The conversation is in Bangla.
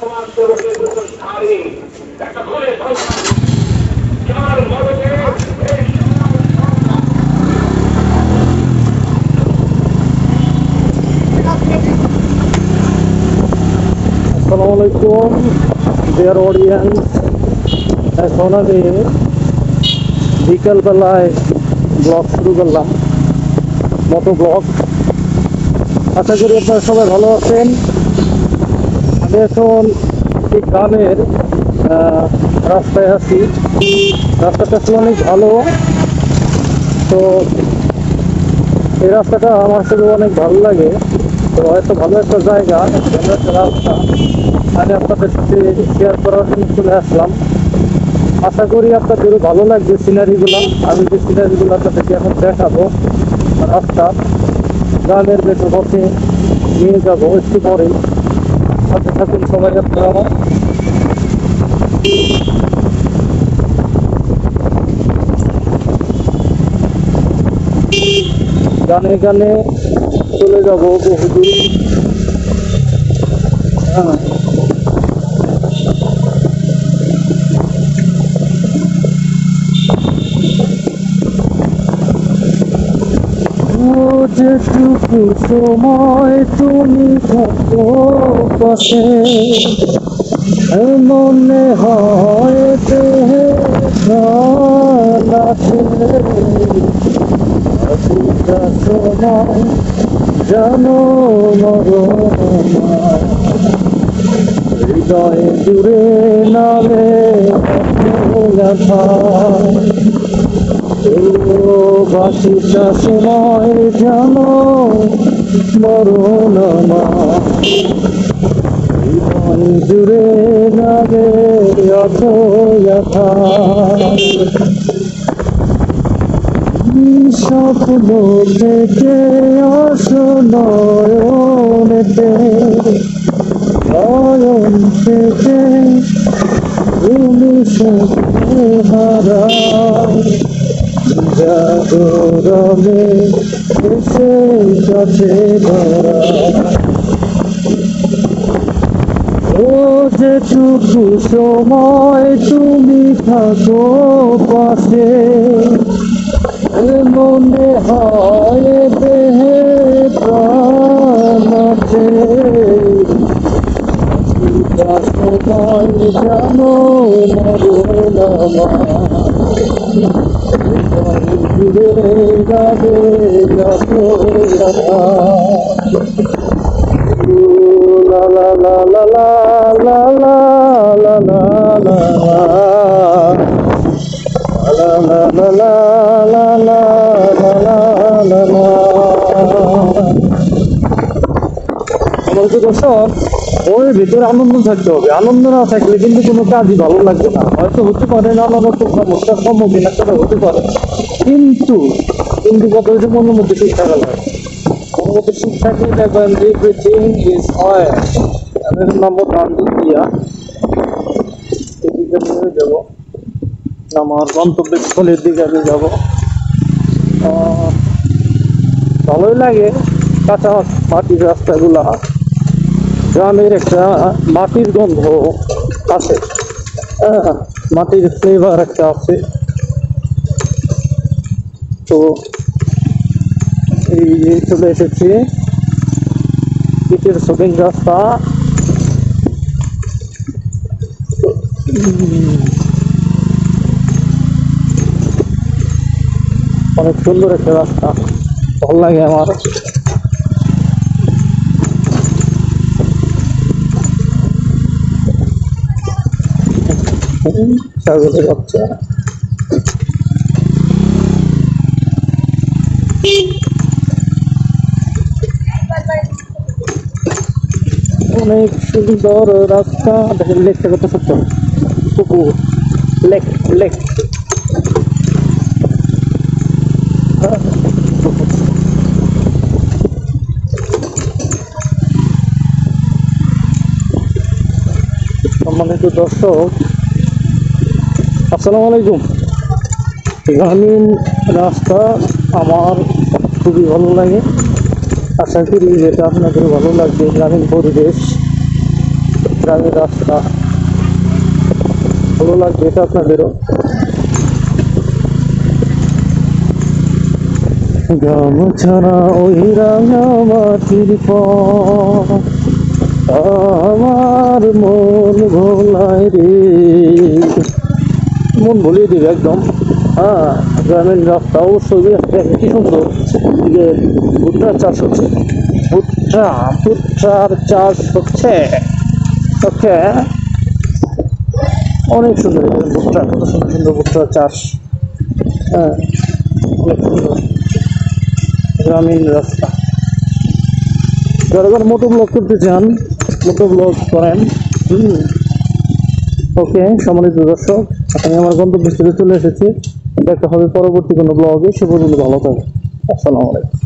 Assalamualaikum dear audience, এখন আমি বিকালবেলায় ব্লগ শুরু করলাম, মোটো ব্লগ। আশা করি আপনারা সবাই ভালো আছেন। আমি এখন এই গ্রামের রাস্তায় আছি। রাস্তাটা অনেক ভালো, তো এই রাস্তাটা আমার কাছে অনেক ভালো লাগে। তো হয়তো ভালো একটা জায়গা, ভালো একটা রাস্তা আমি আপনাদের সাথে শেয়ার করার জন্য চলে আসলাম। আশা করি আপনাদের ভালো লাগবে সিনারিগুলো। আমি যে সিনারিগুলো আপনাদেরকে এখন দেখাবো, রাস্তা গ্রামের ভেতর পথে নিয়ে যাবো একটু পরে। সাথে থাকুন সবাই আপনারা। গানে গানে চলে যাবো বহুদূর। যেটুকু সময় তুমি থাকো পাশে, মনে হয় দেহে প্রাণ আছে। সময় জানো মরণ, হৃদয় জুড়ে নামে বাসিটা সময় জানো মরণ, হৃদয় জুড়ে নামে অথা স্বপ্ন থেকে অসনয়নেতে, নয়ন থেকে তুমি সত্যি হারাও, জাগরণে এসে কাছে ধরা। ও যেটুকু সময় তুমি থাকো পাশে, মনে হয় দেহে প্রাণ আছে। সময় জানো মরণ, জুড়ে যাবে যত লা লা লা লা লা লা লা লা লা লা দর্শক, ওর ভিতরে আনন্দ থাকতে হবে। আনন্দ না থাকলে কিন্তু কোনো কাজই ভালো লাগবে না। হয়তো হতে পারে নানা রকম সমস্যার সম্মুখীন একটা হতে পারে, কিন্তু কিন্তু কত হচ্ছে মনের মধ্যে সুখ থাকা লাগে। মনের মধ্যে সুখ থাকলে দেখবেন এভরিথিং ইজ অলরাইট। আমি এখন নামবো ধানদুলিয়া, এদিকে নিয়ে যাবো আমার গন্তব্যস্থলের দিকে আমি যাবো। ভালোই লাগে কাঁচা মাটির রাস্তাগুলা, গ্রামের একটা মাটির গন্ধ আছে, মাটির ফ্লেভার একটা আছে। তো এই চলে এসেছি ইটের শপিং রাস্তা। অনেক সুন্দর একটা রাস্তা, ভালো লাগে আমার। ছাগলের বাচ্চা, অনেক সুন্দর রাস্তা। দেখেন লেকটা কত সুন্দর, পুকুর, লেক লেক। সম্মানিত দর্শক, আসসালামু আলাইকুম। গ্রামীণ রাস্তা আমার খুবই ভালো লাগে। আশা করি যেটা আপনাদের ভালো লাগবে। গ্রামীণ পরিবেশ, গ্রামের রাস্তা ভালো লাগবে এটা আপনাদেরও। গ্রাম ছাড়া ওই রাঙা মাটির পথ আমার মন ভোলায় রে, মন ভুলিয়ে দিবে একদম। হ্যাঁ, গ্রামের রাস্তা অবশ্যই কি সুন্দর। যে ভুট্টার চাষ হচ্ছে, ভুট্টার চাষ হচ্ছে। ওকে, অনেক সুন্দর ভুট্টা, কত সুন্দর সুন্দর ভুট্টার চাষ। হ্যাঁ, অনেক সুন্দর গ্রামীণ রাস্তা। যারা যারা মোটো ব্লগ করতে চান, মোটো ব্লগ করেন। ওকে, সম্মানিত দর্শক, আমি আমার গন্তব্যস্থলে চলে এসেছি। দেখা হবে পরবর্তী কোনো ব্লগে। সে পর্যন্ত ভালো থাকবে। আসসালামু আলাইকুম।